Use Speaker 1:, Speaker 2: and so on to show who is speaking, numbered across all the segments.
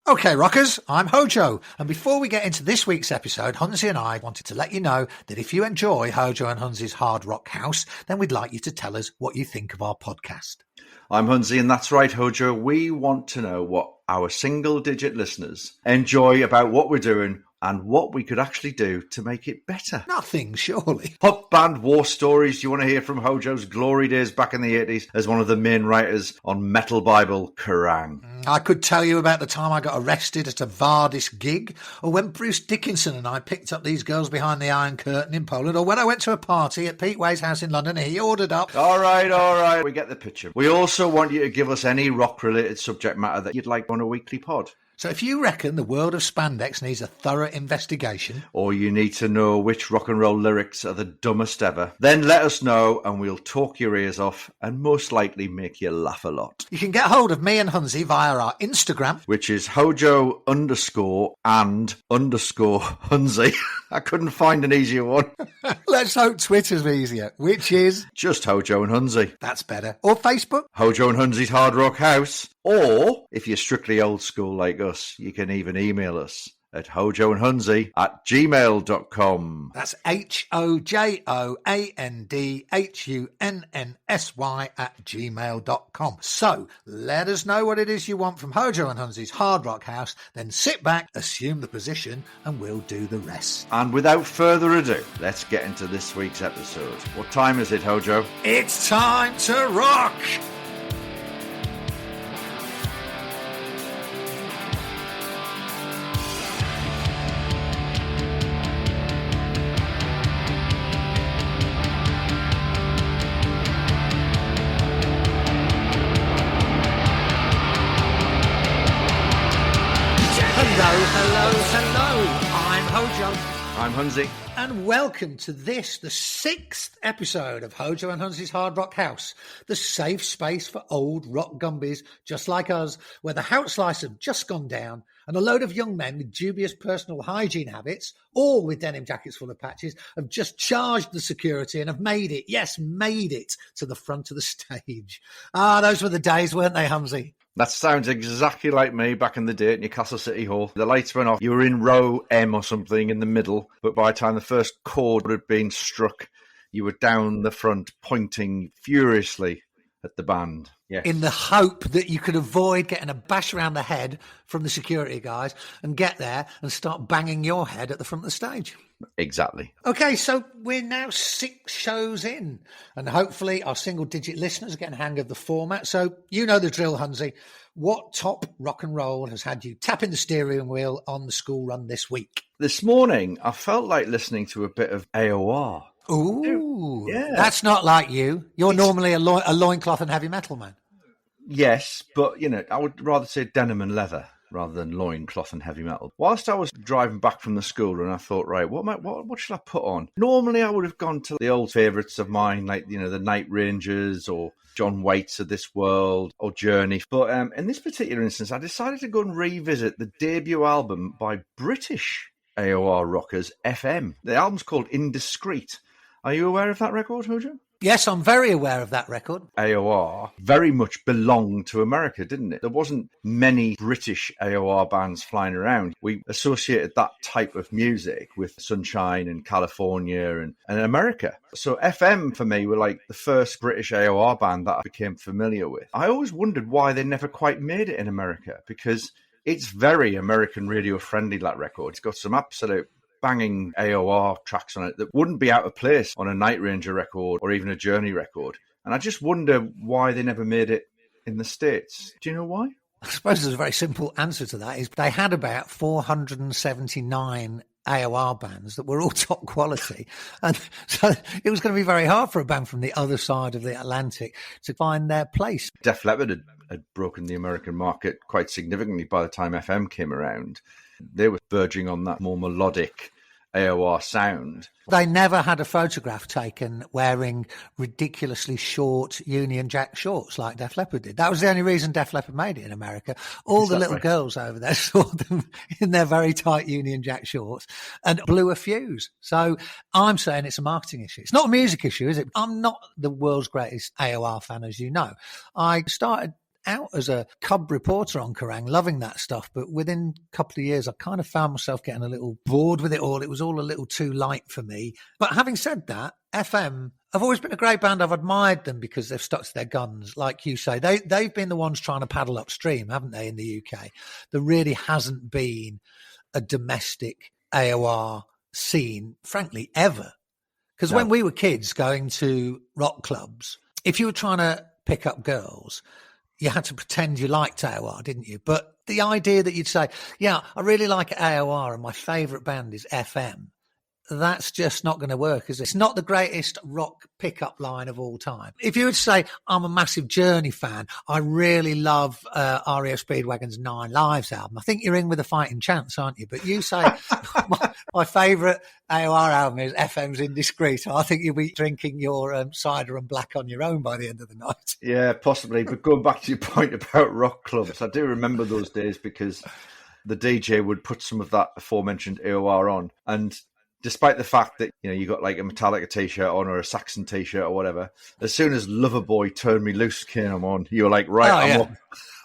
Speaker 1: Okay, rockers, I'm Hojo, and before we get into this week's episode, Hunzi and I wanted to let you know that if you enjoy Hojo and Hunzi's Hard Rock House, then we'd like you to tell us what you think of our podcast.
Speaker 2: I'm Hunzi, and that's right, Hojo. We want to know what our single-digit listeners enjoy about what we're doing and what we could actually do to make it better.
Speaker 1: Nothing, surely.
Speaker 2: Pop band war stories. You want to hear from Hojo's glory days back in the 80s as one of the main writers on Metal Bible, Kerrang!
Speaker 1: I could tell you about the time I got arrested at a Vardis gig, or when Bruce Dickinson and I picked up these girls behind the Iron Curtain in Poland, or when I went to a party at Pete Way's house in London and he ordered up...
Speaker 2: All right. We get the picture. We also want you to give us any rock-related subject matter that you'd like on a weekly pod.
Speaker 1: So if you reckon the world of spandex needs a thorough investigation...
Speaker 2: or you need to know which rock and roll lyrics are the dumbest ever, then let us know and we'll talk your ears off and most likely make you laugh a lot.
Speaker 1: You can get hold of me and Hunzi via our Instagram,
Speaker 2: which is Hojo_and_Hunzi. I couldn't find an easier one.
Speaker 1: Let's hope Twitter's easier, which is...
Speaker 2: just Hojo and Hunzi.
Speaker 1: That's better. Or Facebook.
Speaker 2: Hojo and Hunzi's Hard Rock House. Or, if you're strictly old school like us, you can even email us at hojoandhunzi@gmail.com.
Speaker 1: That's HOJOANDHUNNSY@gmail.com. So, let us know what it is you want from Hojo and Hunzi's Hard Rock House, then sit back, assume the position, and we'll do the rest.
Speaker 2: And without further ado, let's get into this week's episode. What time is it, Hojo?
Speaker 1: It's time to rock! Hello. I'm Hojo.
Speaker 2: I'm Hunzi.
Speaker 1: And welcome to this, the 6th episode of Hojo and Hunzi's Hard Rock House, the safe space for old rock gumbies just like us, where the house lights have just gone down and a load of young men with dubious personal hygiene habits, all with denim jackets full of patches, have just charged the security and have made it to the front of the stage. Those were the days, weren't they, Hunzi?
Speaker 2: That sounds exactly like me back in the day at Newcastle City Hall. The lights went off. You were in row M or something in the middle, but by the time the first chord had been struck, you were down the front pointing furiously at the band. Yes.
Speaker 1: In the hope that you could avoid getting a bash around the head from the security guys and get there and start banging your head at the front of the stage.
Speaker 2: Exactly.
Speaker 1: Okay, so we're now 6 shows in, and hopefully our single-digit listeners are getting a hang of the format. So you know the drill, Hunzi. What top rock and roll has had you tapping the steering wheel on the school run this week?
Speaker 2: This morning, I felt like listening to a bit of AOR.
Speaker 1: Ooh,
Speaker 2: yeah.
Speaker 1: That's not like you. You're normally a loincloth and heavy metal man.
Speaker 2: Yes, but, I would rather say denim and leather rather than loincloth and heavy metal. Whilst I was driving back from the school and I thought, right, what should I put on? Normally I would have gone to the old favourites of mine, like, the Night Rangers or John Waite's of this world or Journey. But in this particular instance, I decided to go and revisit the debut album by British AOR rockers, FM. The album's called Indiscreet. Are you aware of that record, Hojo?
Speaker 1: Yes, I'm very aware of that record.
Speaker 2: AOR very much belonged to America, didn't it? There wasn't many British AOR bands flying around. We associated that type of music with Sunshine and California and America. So FM, for me, were like the first British AOR band that I became familiar with. I always wondered why they never quite made it in America, because it's very American radio friendly, that record. It's got some absolute banging AOR tracks on it that wouldn't be out of place on a Night Ranger record or even a Journey record. And I just wonder why they never made it in the States. Do you know why?
Speaker 1: I suppose there's a very simple answer to that. Is they had about 479 AOR bands that were all top quality. And so it was going to be very hard for a band from the other side of the Atlantic to find their place.
Speaker 2: Def Leppard had broken the American market quite significantly by the time FM came around. They were verging on that more melodic AOR sound.
Speaker 1: They never had a photograph taken wearing ridiculously short Union Jack shorts like Def Leppard did. That was the only reason Def Leppard made it in America. All the little girls over there saw them in their very tight Union Jack shorts and blew a fuse. So I'm saying it's a marketing issue. It's not a music issue, is it? I'm not the world's greatest AOR fan, as you know. I started out as a cub reporter on Kerrang, loving that stuff. But within a couple of years, I kind of found myself getting a little bored with it all. It was all a little too light for me. But having said that, FM have always been a great band. I've admired them because they've stuck to their guns. Like you say, they've been the ones trying to paddle upstream, haven't they, in the UK? There really hasn't been a domestic AOR scene, frankly, ever. Because when we were kids going to rock clubs, if you were trying to pick up girls, you had to pretend you liked AOR, didn't you? But the idea that you'd say, yeah, I really like AOR and my favourite band is FM, that's just not going to work, is it? It's not the greatest rock pickup line of all time. If you would say, I'm a massive Journey fan, I really love REO Speedwagon's 9 Lives album, I think you're in with a fighting chance, aren't you? But you say, my favourite AOR album is FM's Indiscreet, I think you'll be drinking your cider and black on your own by the end of the night.
Speaker 2: Yeah, possibly. But going back to your point about rock clubs, I do remember those days because the DJ would put some of that aforementioned AOR on, and despite the fact that, you know, you got like a Metallica t-shirt on or a Saxon t-shirt or whatever, as soon as Loverboy Turn Me Loose came on, you were like, right,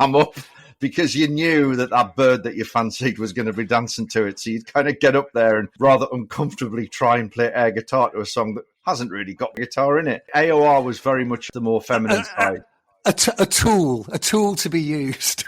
Speaker 2: I'm up. Because you knew that bird that you fancied was going to be dancing to it. So you'd kind of get up there and rather uncomfortably try and play air guitar to a song that hasn't really got guitar in it. AOR was very much the more feminine side.
Speaker 1: A tool to be used.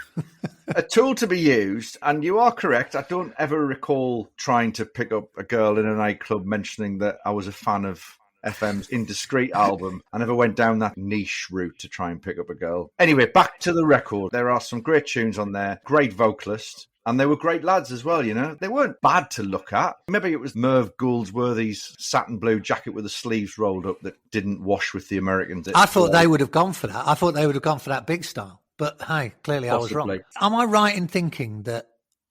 Speaker 2: A tool to be used, and you are correct. I don't ever recall trying to pick up a girl in a nightclub mentioning that I was a fan of FM's Indiscreet album. I never went down that niche route to try and pick up a girl. Anyway, back to the record. There are some great tunes on there, great vocalist, and they were great lads as well, you know. They weren't bad to look at. Maybe it was Merv Gouldsworthy's satin blue jacket with the sleeves rolled up that didn't wash with the Americans.
Speaker 1: I thought they would have gone for that. I thought they would have gone for that big style. But hey, clearly I was wrong. Am I right in thinking that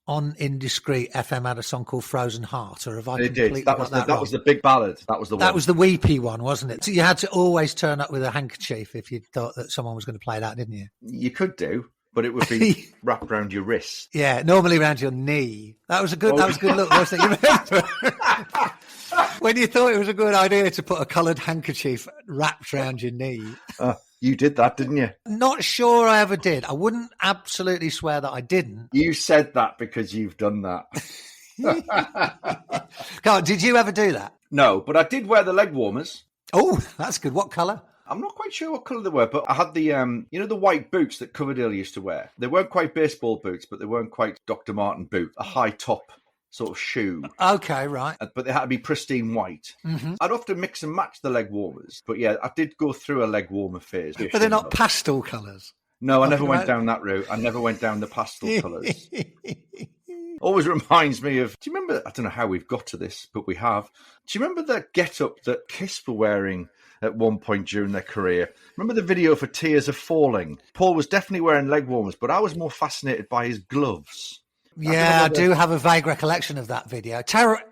Speaker 1: on Indiscreet, FM had a song called Frozen Heart, or have I completely got that wrong?
Speaker 2: That was the big ballad. That was the one.
Speaker 1: That was the weepy one, wasn't it? So you had to always turn up with a handkerchief if you thought that someone was going to play that, didn't you?
Speaker 2: You could do, but it would be wrapped around your wrist.
Speaker 1: Yeah, normally around your knee. That was a good look, wasn't it? You remember? When you thought it was a good idea to put a coloured handkerchief wrapped around your knee.
Speaker 2: You did that, didn't you?
Speaker 1: Not sure I ever did. I wouldn't absolutely swear that I didn't.
Speaker 2: You said that because you've done that.
Speaker 1: God, did you ever do that?
Speaker 2: No, but I did wear the leg warmers.
Speaker 1: Oh, that's good. What colour?
Speaker 2: I'm not quite sure what colour they were, but I had the, you know, the white boots that Coverdale used to wear. They weren't quite baseball boots, but they weren't quite Dr. Martin boot, a high top sort of shoe.
Speaker 1: Okay, right.
Speaker 2: But they had to be pristine white. Mm-hmm. I'd often mix and match the leg warmers. But yeah, I did go through a leg warmer phase.
Speaker 1: But they're not pastel colours?
Speaker 2: No, I never went down that route. I never went down the pastel colours. Always reminds me of, do you remember, I don't know how we've got to this, but we have. Do you remember that get-up that Kiss were wearing at one point during their career? Remember the video for Tears Are Falling? Paul was definitely wearing leg warmers, but I was more fascinated by his gloves.
Speaker 1: Yeah, I do have a vague recollection of that video.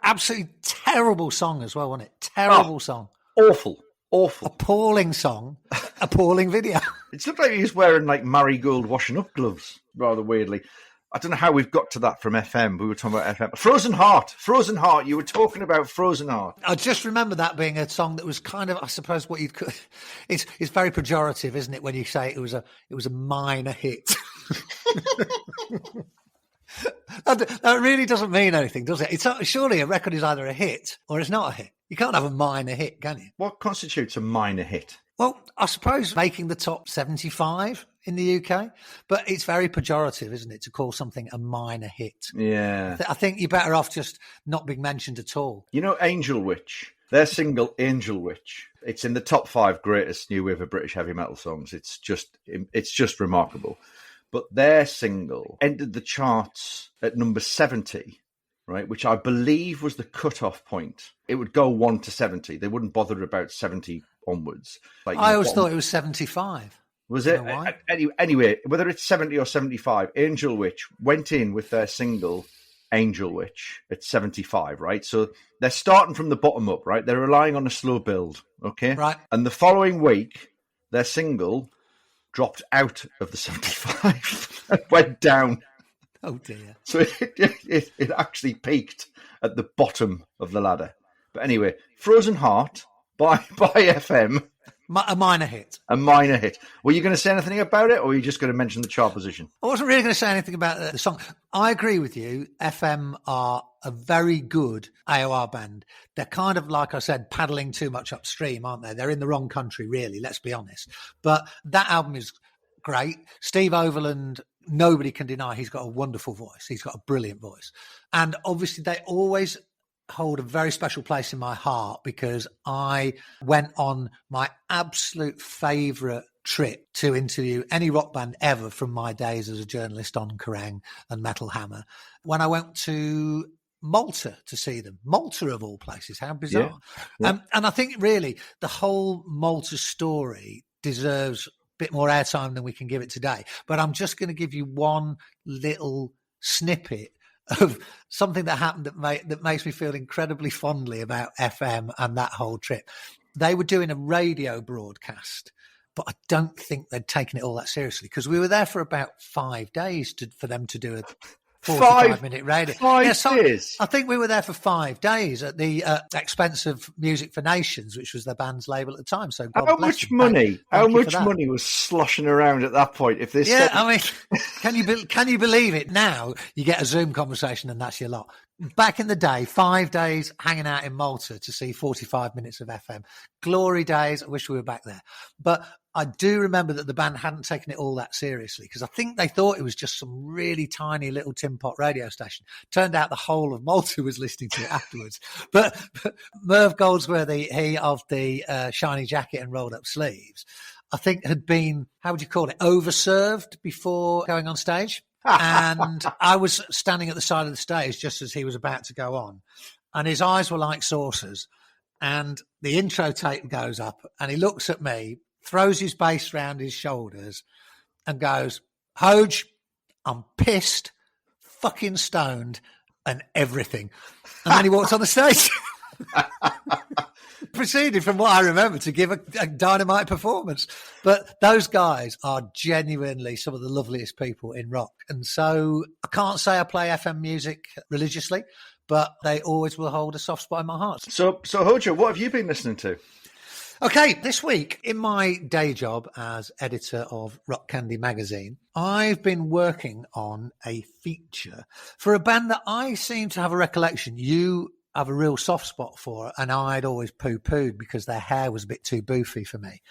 Speaker 1: Absolutely terrible song as well, wasn't it? Terrible song.
Speaker 2: Awful.
Speaker 1: Appalling song. Appalling video.
Speaker 2: It looked like he was wearing like Marigold washing up gloves, rather weirdly. I don't know how we've got to that from FM. We were talking about FM. Frozen Heart. You were talking about Frozen Heart.
Speaker 1: I just remember that being a song that was kind of, I suppose, what you'd. It's very pejorative, isn't it, when you say it was a minor hit. That really doesn't mean anything, does it? Surely a record is either a hit or it's not a hit. You can't have a minor hit, can you?
Speaker 2: What constitutes a minor hit?
Speaker 1: Well, I suppose making the top 75 in the UK, but it's very pejorative, isn't it, to call something a minor hit?
Speaker 2: Yeah.
Speaker 1: I think you're better off just not being mentioned at all.
Speaker 2: You know Angel Witch? Their single Angel Witch. It's in the top 5 greatest new wave of British heavy metal songs. It's just remarkable. But their single entered the charts at number 70, right, which I believe was the cutoff point. It would go 1 to 70. They wouldn't bother about 70 onwards. Like,
Speaker 1: I always thought it was 75.
Speaker 2: Was it? Anyway, whether it's 70 or 75, Angel Witch went in with their single Angel Witch at 75, right? So they're starting from the bottom up, right? They're relying on a slow build, okay?
Speaker 1: Right.
Speaker 2: And the following week, their single dropped out of the 75 and went down.
Speaker 1: Oh, dear.
Speaker 2: So it actually peaked at the bottom of the ladder. But anyway, Frozen Heart by FM
Speaker 1: A minor hit.
Speaker 2: A minor hit. Were you going to say anything about it, or were you just going to mention the chart position?
Speaker 1: I wasn't really going to say anything about the song. I agree with you. FM are a very good AOR band. They're kind of, like I said, paddling too much upstream, aren't they? They're in the wrong country, really, let's be honest. But that album is great. Steve Overland, nobody can deny he's got a wonderful voice. He's got a brilliant voice. And obviously they always hold a very special place in my heart because I went on my absolute favourite trip to interview any rock band ever from my days as a journalist on Kerrang and Metal Hammer when I went to Malta to see them. Malta of all places, how bizarre. Yeah. And I think really the whole Malta story deserves a bit more airtime than we can give it today. But I'm just going to give you one little snippet of something that happened that makes me feel incredibly fondly about FM and that whole trip. They were doing a radio broadcast, but I don't think they'd taken it all that seriously because we were there for about 5 days for them to do a 45-minute radio.
Speaker 2: 5 days?
Speaker 1: I think we were there for 5 days at the expense of Music for Nations, which was their band's label at the time. So
Speaker 2: how much money was sloshing around at that point? If this,
Speaker 1: I mean, can you believe it? Now you get a Zoom conversation and that's your lot. Back in the day, 5 days hanging out in Malta to see 45 minutes of FM. Glory days. I wish we were back there. But I do remember that the band hadn't taken it all that seriously because I think they thought it was just some really tiny little tin pot radio station. Turned out the whole of Malta was listening to it afterwards. But Merv Goldsworthy, he of the shiny jacket and rolled up sleeves, I think had been, how would you call it, overserved before going on stage. And I was standing at the side of the stage just as he was about to go on. And his eyes were like saucers. And the intro tape goes up and he looks at me, throws his bass round his shoulders and goes, Hoj, I'm pissed, fucking stoned and everything. And then he walked on the stage. Proceeded, from what I remember, to give a dynamite performance. But those guys are genuinely some of the loveliest people in rock. And so I can't say I play FM music religiously, but they always will hold a soft spot in my heart.
Speaker 2: So Hojo, what have you been listening to?
Speaker 1: Okay, this week, in my day job as editor of Rock Candy magazine, I've been working on a feature for a band that I seem to have a recollection you have a real soft spot for, and I'd always poo-pooed because their hair was a bit too boofy for me.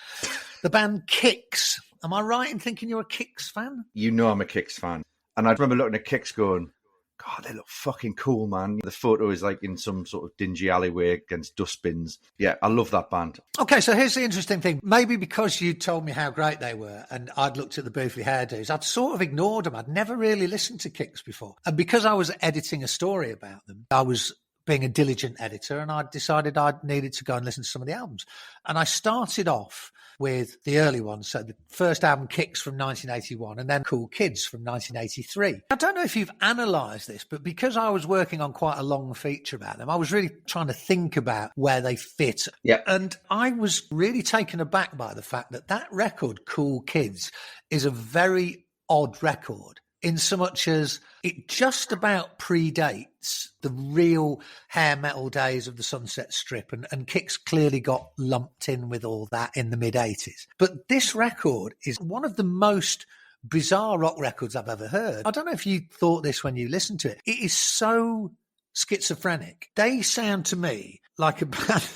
Speaker 1: The band Kix. Am I right in thinking you're a Kix fan?
Speaker 2: You know I'm a Kix fan. And I remember looking at Kix going, God, they look fucking cool, man. The photo is like in some sort of dingy alleyway against dustbins. Yeah, I love that band.
Speaker 1: Okay, so here's the interesting thing. Maybe because you told me how great they were and I'd looked at the boofy hairdos, I'd sort of ignored them. I'd never really listened to Kix before. And because I was editing a story about them, I was being a diligent editor, and I decided I needed to go and listen to some of the albums. And I started off with the early ones. So the first album, Kix, from 1981, and then Cool Kids from 1983. I don't know if you've analysed this, but because I was working on quite a long feature about them, I was really trying to think about where they fit.
Speaker 2: Yeah.
Speaker 1: And I was really taken aback by the fact that that record, Cool Kids, is a very odd record, in so much as it just about predates the real hair metal days of the Sunset Strip, and Kix clearly got lumped in with all that in the mid-'80s. But this record is one of the most bizarre rock records I've ever heard. I don't know if you thought this when you listened to it. It is so schizophrenic. They sound to me like a band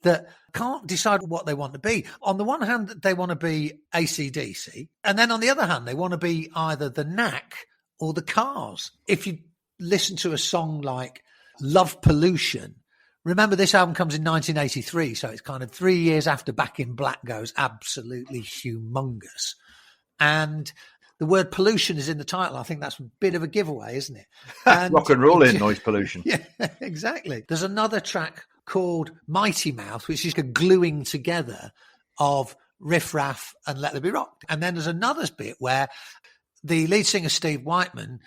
Speaker 1: that can't decide what they want to be. On the one hand, they want to be AC/DC, and then on the other hand, they want to be either the Knack or the Cars. If you listen to a song like Love Pollution, remember this album comes in 1983, so it's kind of 3 years after Back in Black goes absolutely humongous. And the word pollution is in the title. I think that's a bit of a giveaway, isn't it? And
Speaker 2: rock and roll in noise pollution.
Speaker 1: Yeah, exactly. There's another track called Mighty Mouth, which is a gluing together of Riff Raff and Let There Be Rock. And then there's another bit where the lead singer, Steve Whiteman,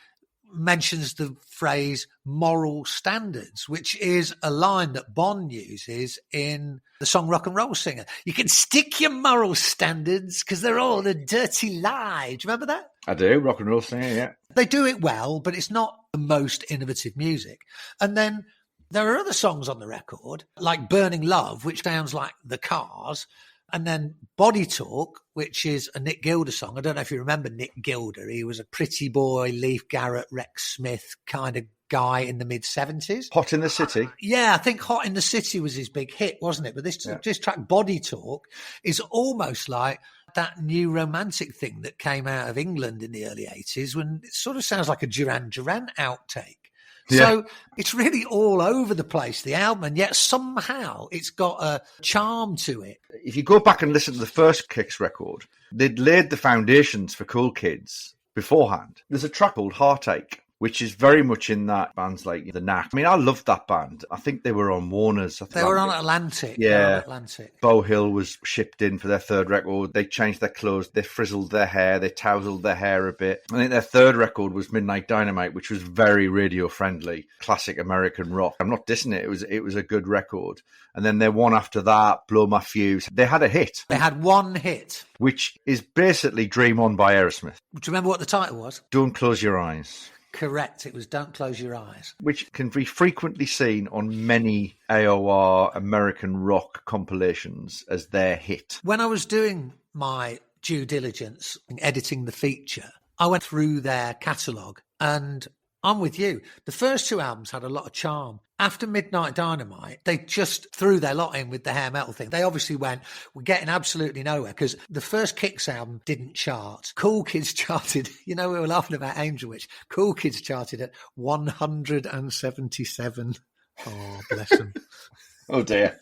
Speaker 1: mentions the phrase moral standards, which is a line that Bon uses in the song Rock and Roll Singer. You can stick your moral standards because they're all a dirty lie. Do you remember that?
Speaker 2: I do, Rock and Roll Singer, yeah.
Speaker 1: They do it well, but it's not the most innovative music. And then there are other songs on the record, like Burning Love, which sounds like the Cars, And then Body Talk, which is a Nick Gilder song. I don't know if you remember Nick Gilder. He was a Pretty Boy, Leif Garrett, Rex Smith kind of guy in the mid-70s.
Speaker 2: Hot in the City.
Speaker 1: Yeah, I think Hot in the City was his big hit, wasn't it? But this track, Body Talk, is almost like that new romantic thing that came out of England in the early 80s, when it sort of sounds like a Duran Duran outtake. Yeah. So it's really all over the place, the album, and yet somehow it's got a charm to it.
Speaker 2: If you go back and listen to the first Kicks record, they'd laid the foundations for Cool Kids beforehand. There's a track called Heartache, which is very much in that bands like The Knack. I mean, I loved that band. I think they were on Warner's.
Speaker 1: They were on Atlantic.
Speaker 2: Yeah.
Speaker 1: Atlantic.
Speaker 2: Beau Hill was shipped in for their third record. They changed their clothes. They frizzled their hair. They tousled their hair a bit. I think their third record was Midnight Dynamite, which was very radio-friendly, classic American rock. I'm not dissing it. It was a good record. And then their one after that, Blow My Fuse. They had a hit.
Speaker 1: They had one hit.
Speaker 2: Which is basically Dream On by Aerosmith.
Speaker 1: Do you remember what the title was?
Speaker 2: Don't Close Your Eyes.
Speaker 1: Correct. It was Don't Close Your Eyes.
Speaker 2: Which can be frequently seen on many AOR American rock compilations as their hit.
Speaker 1: When I was doing my due diligence in editing the feature, I went through their catalogue, and I'm with you. The first two albums had a lot of charm. After Midnight Dynamite, they just threw their lot in with the hair metal thing. They obviously went, we're getting absolutely nowhere, because the first Kicks album didn't chart. Cool Kids charted, we were laughing about Angel Witch. Cool Kids charted at 177. Oh, bless them.
Speaker 2: Oh, dear.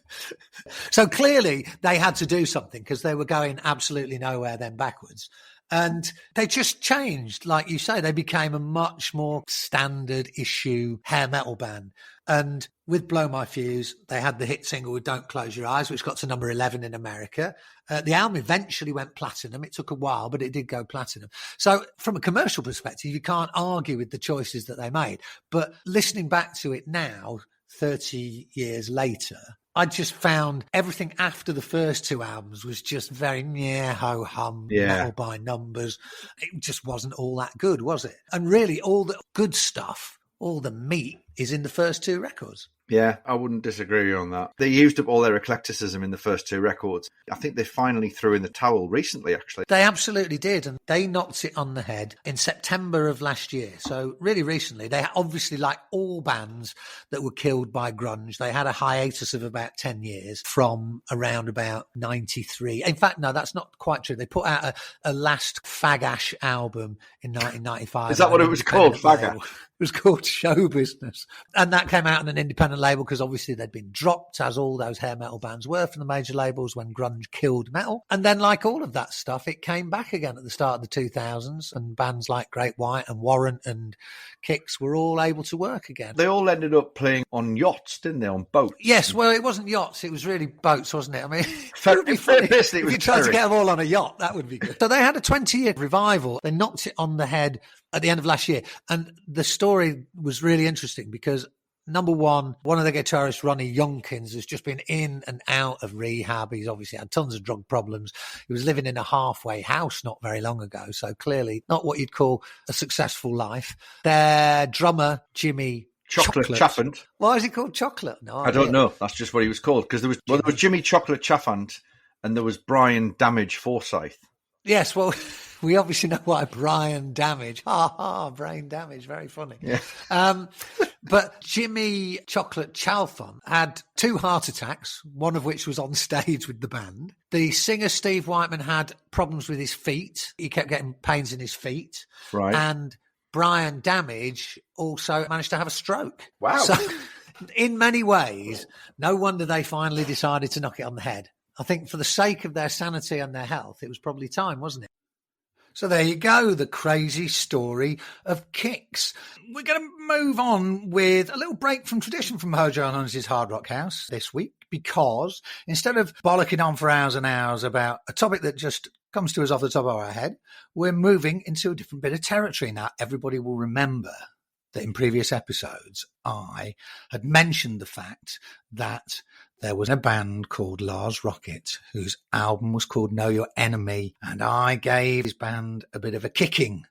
Speaker 1: So clearly they had to do something, because they were going absolutely nowhere then backwards. And they just changed. Like you say, they became a much more standard issue hair metal band. And with Blow My Fuse, they had the hit single with Don't Close Your Eyes, which got to number 11 in America. The album eventually went platinum. It took a while, but it did go platinum. So from a commercial perspective, you can't argue with the choices that they made. But listening back to it now, 30 years later, I just found everything after the first two albums was just very ho-hum, metal by numbers. It just wasn't all that good, was it? And really, all the good stuff, all the meat is in the first two records.
Speaker 2: Yeah, I wouldn't disagree with you on that. They used up all their eclecticism in the first two records. I think they finally threw in the towel recently, actually.
Speaker 1: They absolutely did, and they knocked it on the head in September of last year. So really recently, they obviously, like all bands that were killed by grunge, they had a hiatus of about 10 years from around about 93. In fact, no, that's not quite true. They put out a last Fag-Ash album in 1995.
Speaker 2: Is that what it was called, Fag-Ash?
Speaker 1: It was called Show Business. And that came out on an independent label because obviously they'd been dropped, as all those hair metal bands were, from the major labels when grunge killed metal. And then, like all of that stuff, it came back again at the start of the 2000s, and bands like Great White and Warrant and Kicks were all able to work again.
Speaker 2: They all ended up playing on yachts, didn't they, on boats?
Speaker 1: Yes, well, it wasn't yachts, it was really boats, wasn't it? I mean, it
Speaker 2: would be funny if
Speaker 1: you tried to get them all on a yacht, that would be good. So they had a 20-year revival. They knocked it on the head at the end of last year. And the story was really interesting because, number one of the guitarists, Ronnie Youngkins, has just been in and out of rehab. He's obviously had tons of drug problems. He was living in a halfway house not very long ago. So clearly not what you'd call a successful life. Their drummer, Jimmy
Speaker 2: Chocolate Chaffant.
Speaker 1: Why is he called Chocolate? No idea.
Speaker 2: I don't know. That's just what he was called. Because there was Jimmy Chocolate Chaffant and there was Brian Damage Forsyth.
Speaker 1: Yes, well, we obviously know why Brian Damage. Brain damage. Very funny.
Speaker 2: Yeah.
Speaker 1: But Jimmy Chocolate Chalfon had 2 heart attacks, one of which was on stage with the band. The singer, Steve Whiteman, had problems with his feet. He kept getting pains in his feet.
Speaker 2: Right.
Speaker 1: And Brian Damage also managed to have a stroke.
Speaker 2: Wow.
Speaker 1: So in many ways, no wonder they finally decided to knock it on the head. I think for the sake of their sanity and their health, it was probably time, wasn't it? So there you go, the crazy story of Kicks. We're going to move on with a little break from tradition from Hojo and Hunzy's Hard Rock House this week, because instead of bollocking on for hours and hours about a topic that just comes to us off the top of our head, we're moving into a different bit of territory. Now, everybody will remember that in previous episodes, I had mentioned the fact that there was a band called Lååz Rockit whose album was called Know Your Enemy, and I gave his band a bit of a kicking.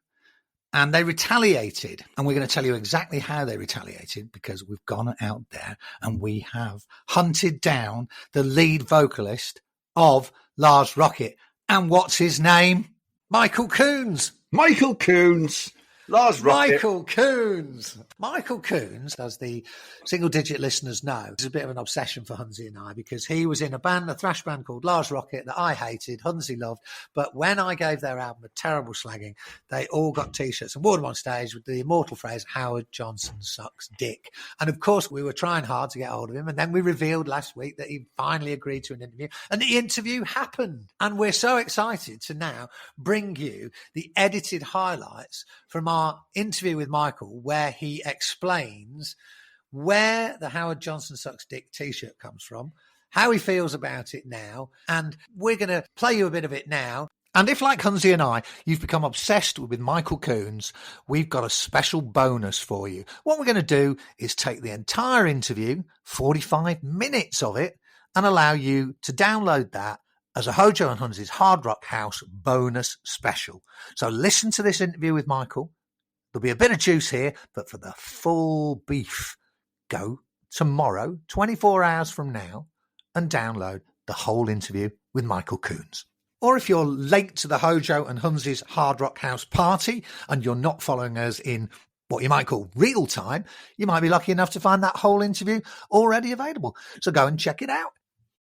Speaker 1: And they retaliated, and we're going to tell you exactly how they retaliated, because we've gone out there and we have hunted down the lead vocalist of Lååz Rockit. And what's his name? Michael Coons.
Speaker 2: Michael Coons. Lååz Rockit.
Speaker 1: Michael Coons. Michael Coons, as the single-digit listeners know, is a bit of an obsession for Hunzi and I, because he was in a thrash band called Lååz Rockit that I hated, Hunzi loved. But when I gave their album a terrible slagging, they all got T-shirts and wore them on stage with the immortal phrase, "Howard Johnson sucks dick." And of course, we were trying hard to get hold of him. And then we revealed last week that he finally agreed to an interview. And the interview happened. And we're so excited to now bring you the edited highlights from our interview with Michael, where he explains where the Howard Johnson sucks dick T-shirt comes from, how he feels about it now, and we're going to play you a bit of it now. And if, like Hunzi and I, you've become obsessed with Michael Coons, we've got a special bonus for you. What we're going to do is take the entire interview, 45 minutes of it, and allow you to download that as a Hojo and Hunzi's Hard Rock House bonus special. So listen to this interview with Michael. There'll be a bit of juice here, but for the full beef, go tomorrow, 24 hours from now, and download the whole interview with Michael Coons. Or if you're late to the Hojo and Hunzi's Hard Rock House party and you're not following us in what you might call real time, you might be lucky enough to find that whole interview already available. So go and check it out.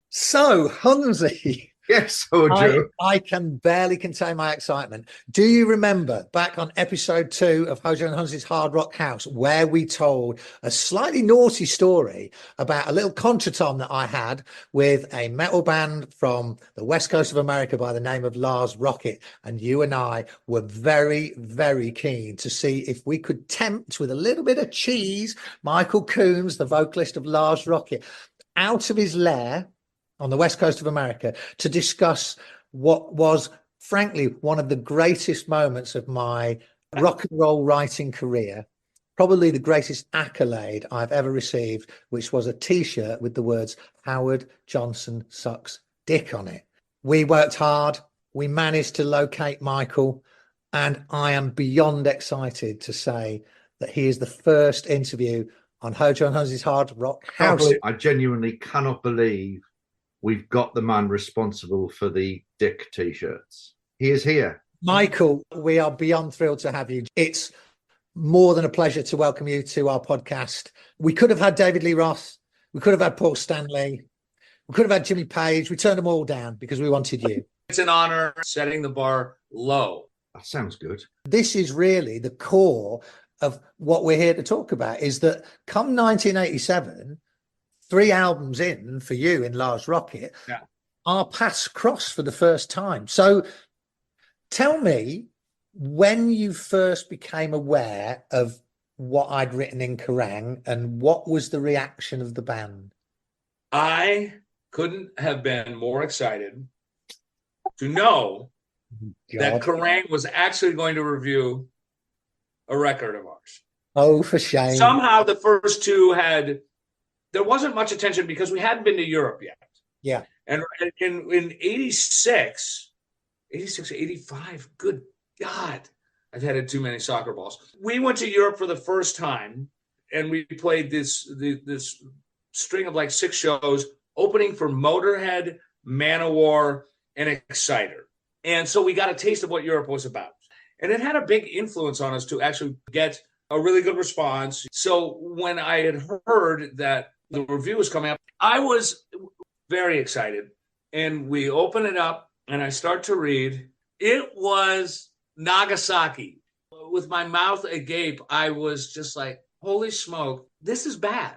Speaker 1: So, Hunzi.
Speaker 2: Yes, Hojo.
Speaker 1: I can barely contain my excitement. Do you remember back on episode 2 of Hojo and Hunzi's Hard Rock House, where we told a slightly naughty story about a little contretemps that I had with a metal band from the west coast of America by the name of Lååz Rockit? And you and I were very, very keen to see if we could tempt with a little bit of cheese Michael Coons, the vocalist of Lååz Rockit, out of his lair on the west coast of America to discuss what was, frankly, one of the greatest moments of my rock and roll writing career, probably the greatest accolade I've ever received, which was a T-shirt with the words "Howard Johnson sucks dick" on it. We worked hard. We managed to locate Michael, and I am beyond excited to say that he is the first interview on Hojo and Hunzi's Hard Rock House.
Speaker 2: I genuinely cannot believe we've got the man responsible for the dick T-shirts. He is here.
Speaker 1: Michael, we are beyond thrilled to have you. It's more than a pleasure to welcome you to our podcast. We could have had David Lee Roth. We could have had Paul Stanley. We could have had Jimmy Page. We turned them all down because we wanted you.
Speaker 3: It's an honor setting the bar low.
Speaker 2: That sounds good.
Speaker 1: This is really the core of what we're here to talk about, is that come 1987, 3 albums in for you in Lååz Rockit, our paths crossed for the first time. So tell me when you first became aware of what I'd written in Kerrang, and what was the reaction of the band?
Speaker 3: I couldn't have been more excited to know that Kerrang was actually going to review a record of ours.
Speaker 1: Oh, for shame.
Speaker 3: Somehow the first 2 there wasn't much attention because we hadn't been to Europe yet.
Speaker 1: Yeah.
Speaker 3: And in 86, 85, good God, I've had too many soccer balls. We went to Europe for the first time, and we played this string of like 6 shows, opening for Motorhead, Manowar, and Exciter. And so we got a taste of what Europe was about. And it had a big influence on us to actually get a really good response. So when I had heard that the review was coming up, I was very excited. And we open it up, and I start to read. It was Nagasaki. With my mouth agape, I was just like, holy smoke, this is bad.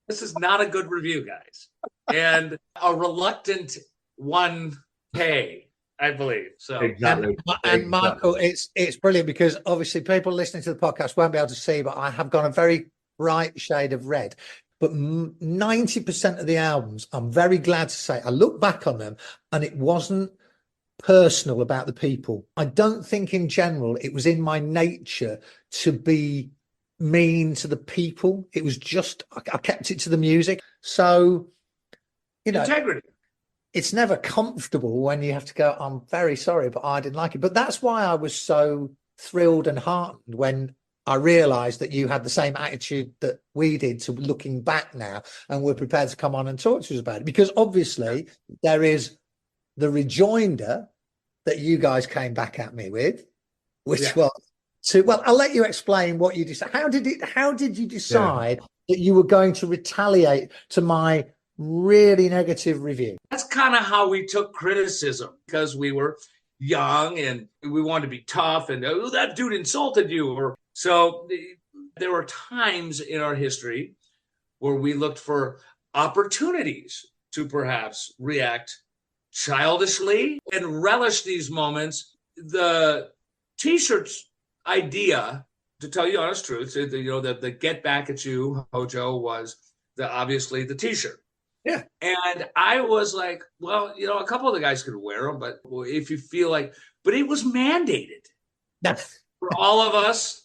Speaker 3: This is not a good review, guys. And a reluctant 1K, I believe. So
Speaker 2: exactly.
Speaker 1: And Michael, it's brilliant because obviously people listening to the podcast won't be able to see, but I have gone a very bright shade of red. But 90% of the albums, I'm very glad to say, I look back on them and it wasn't personal about the people. I don't think in general it was in my nature to be mean to the people. It was just, I kept it to the music. So, you know,
Speaker 3: integrity.
Speaker 1: It's never comfortable when you have to go, I'm very sorry, but I didn't like it. But that's why I was so thrilled and heartened when I realized that you had the same attitude that we did to looking back now, and were prepared to come on and talk to us about it. Because obviously there is the rejoinder that you guys came back at me with, which was well, I'll let you explain what you decided. How did you decide that you were going to retaliate to my really negative review?
Speaker 3: That's kind of how we took criticism, because we were young and we wanted to be tough, and oh, that dude insulted you. So there were times in our history where we looked for opportunities to perhaps react childishly and relish these moments. The T-shirts idea, to tell you the honest truth, the get back at you, Hojo, was obviously the T-shirt.
Speaker 1: Yeah.
Speaker 3: And I was like, well, a couple of the guys could wear them, but if you feel like, but it was mandated for all of us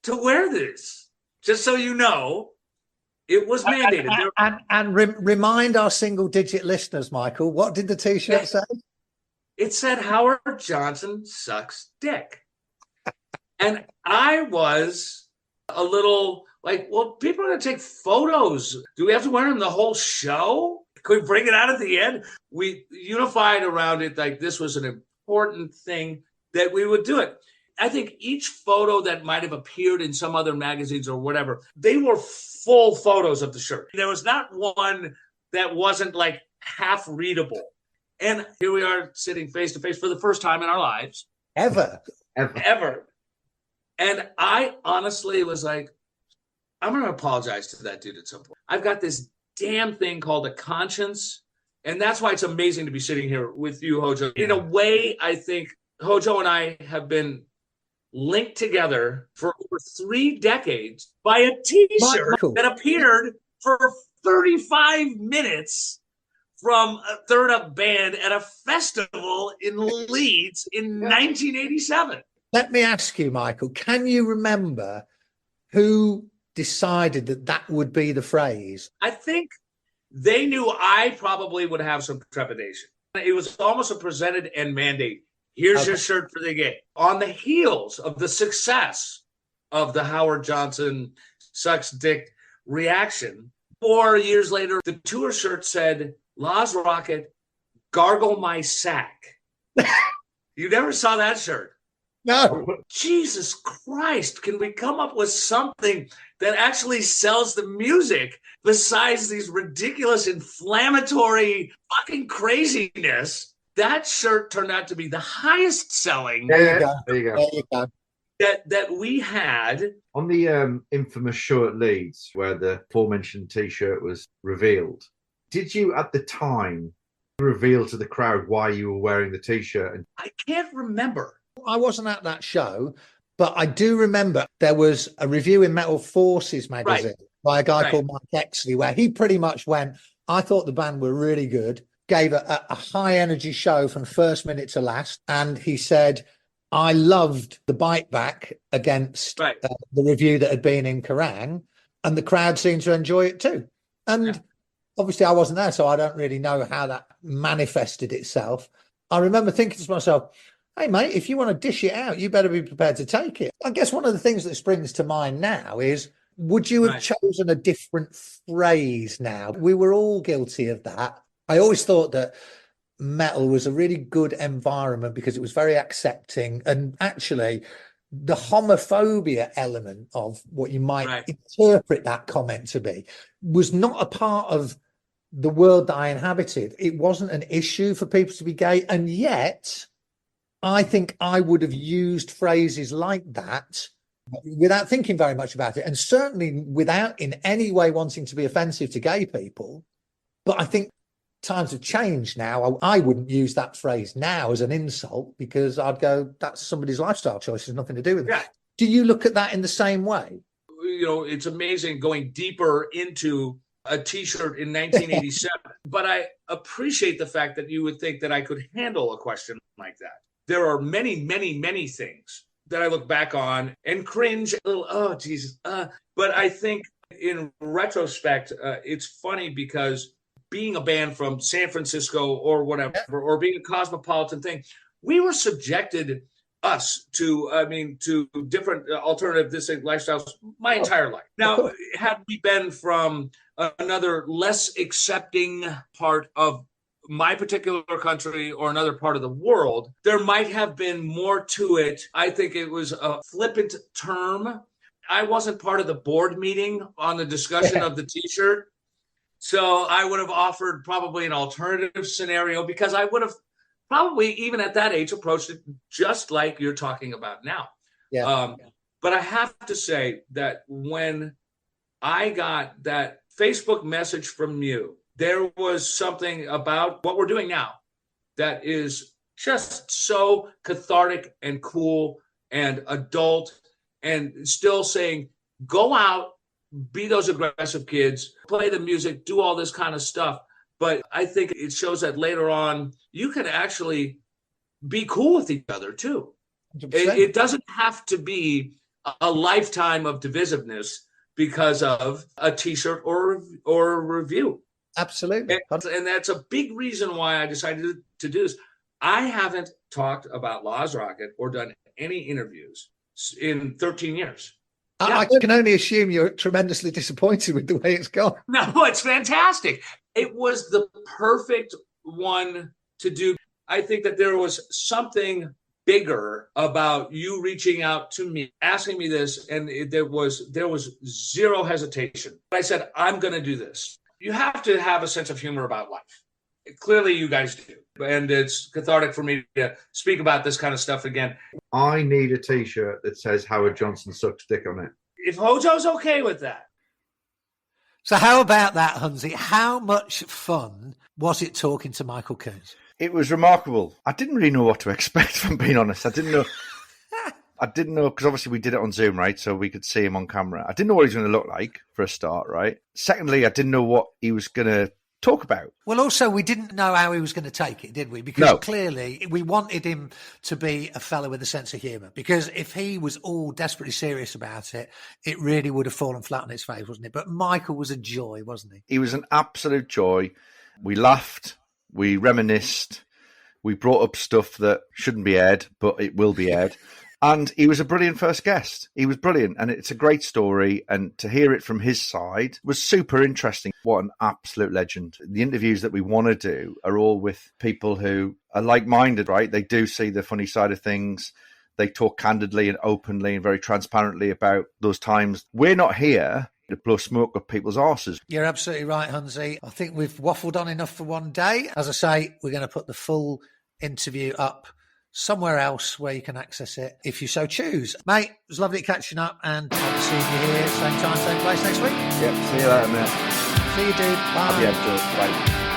Speaker 3: to wear this. Just so you know, it was mandated.
Speaker 1: And remind our single-digit listeners, Michael, what did the T-shirt say?
Speaker 3: It said, Howard Johnson sucks dick. And I was a little like, well, people are going to take photos. Do we have to wear them the whole show? Could we bring it out at the end? We unified around it like this was an important thing that we would do it. I think each photo that might have appeared in some other magazines or whatever, they were full photos of the shirt. There was not one that wasn't like half readable. And here we are sitting face to face for the first time in our lives.
Speaker 1: Ever.
Speaker 3: And I honestly was like, I'm going to apologize to that dude at some point. I've got this damn thing called a conscience. And that's why it's amazing to be sitting here with you, Hojo. In a way, I think Hojo and I have been linked together for over 3 decades by a T-shirt that appeared for 35 minutes from a Third Up band at a festival in Leeds in 1987.
Speaker 1: Let me ask you, Michael, can you remember who decided that would be the phrase?
Speaker 3: I think they knew I probably would have some trepidation. It was almost a presented and mandate. Here's your shirt for the game. On the heels of the success of the Howard Johnson sucks dick reaction, 4 years later, the tour shirt said, Lååz Rockit, gargle my sack. You never saw that shirt.
Speaker 1: No.
Speaker 3: Jesus Christ, can we come up with something that actually sells the music besides these ridiculous inflammatory fucking craziness? That shirt turned out to be the highest selling
Speaker 2: There you go.
Speaker 3: that we had.
Speaker 2: On the infamous show at Leeds, where the aforementioned T-shirt was revealed, did you at the time reveal to the crowd why you were wearing the T-shirt?
Speaker 3: I can't remember.
Speaker 1: I wasn't at that show, but I do remember there was a review in Metal Forces magazine by a guy called Mike Exley, where he pretty much went, I thought the band were really good, gave a high energy show from first minute to last. And he said, I loved the bite back against the review that had been in Kerrang, and the crowd seemed to enjoy it too. And obviously I wasn't there, so I don't really know how that manifested itself. I remember thinking to myself, hey, mate, if you want to dish it out, you better be prepared to take it. I guess one of the things that springs to mind now is, would you have chosen a different phrase now? We were all guilty of that. I always thought that metal was a really good environment because it was very accepting. And actually, the homophobia element of what you might interpret that comment to be was not a part of the world that I inhabited. It wasn't an issue for people to be gay. And yet, I think I would have used phrases like that without thinking very much about it, and certainly without in any way wanting to be offensive to gay people. But I think times have changed now. I wouldn't use that phrase now as an insult, because I'd go, that's somebody's lifestyle choice. There's nothing to do with it. Do you look at that in the same way?
Speaker 3: It's amazing going deeper into a T-shirt in 1987. But I appreciate the fact that you would think that I could handle a question like that. There are many, many, many things that I look back on and cringe a little, oh, Jesus. But I think in retrospect, it's funny because being a band from San Francisco or whatever, or being a cosmopolitan thing, we were subjected us to different alternative lifestyles my entire life. Now, had we been from another less accepting part of my particular country or another part of the world, there might have been more to it. I think it was a flippant term. I wasn't part of the board meeting on the discussion of the T-shirt. So I would have offered probably an alternative scenario, because I would have probably, even at that age, approached it just like you're talking about now. But I have to say that when I got that Facebook message from you, there was something about what we're doing now that is just so cathartic and cool and adult, and still saying, go out, be those aggressive kids, play the music, do all this kind of stuff. But I think it shows that later on, you can actually be cool with each other too. It doesn't have to be a lifetime of divisiveness because of a T-shirt or a review.
Speaker 1: Absolutely.
Speaker 3: And that's a big reason why I decided to do this. I haven't talked about Lååz Rockit or done any interviews in 13 years.
Speaker 1: I can only assume you're tremendously disappointed with the way it's gone.
Speaker 3: No, it's fantastic. It was the perfect one to do. I think that there was something bigger about you reaching out to me, asking me this, and there was zero hesitation. I said, I'm going to do this. You have to have a sense of humor about life. Clearly, you guys do. And it's cathartic for me to speak about this kind of stuff again.
Speaker 2: I need a T-shirt that says Howard Johnson sucks dick on it.
Speaker 3: If Hojo's okay with that.
Speaker 1: So how about that, Hunzi? How much fun was it talking to Michael Coons?
Speaker 2: It was remarkable. I didn't really know what to expect, if I'm being honest. I didn't know, because obviously we did it on Zoom, right? So we could see him on camera. I didn't know what he was going to look like, for a start, right? Secondly, I didn't know what he was going to talk about.
Speaker 1: Well, also, we didn't know how he was going to take it, did we? Because clearly we wanted him to be a fellow with a sense of humour. Because if he was all desperately serious about it, it really would have fallen flat on its face, wasn't it? But Michael was a joy, wasn't he?
Speaker 2: He was an absolute joy. We laughed, we reminisced, we brought up stuff that shouldn't be aired, but it will be aired. And he was a brilliant first guest. He was brilliant. And it's a great story. And to hear it from his side was super interesting. What an absolute legend. The interviews that we want to do are all with people who are like-minded, right? They do see the funny side of things. They talk candidly and openly and very transparently about those times. We're not here to blow smoke up people's arses.
Speaker 1: You're absolutely right, Hunzi. I think we've waffled on enough for one day. As I say, we're going to put the full interview up somewhere else where you can access it if you so choose. Mate, it was lovely catching up, and I'll be seeing you here, same time, same place next week.
Speaker 2: Yep, see you later, mate.
Speaker 1: See you, dude. Bye.
Speaker 2: Bye.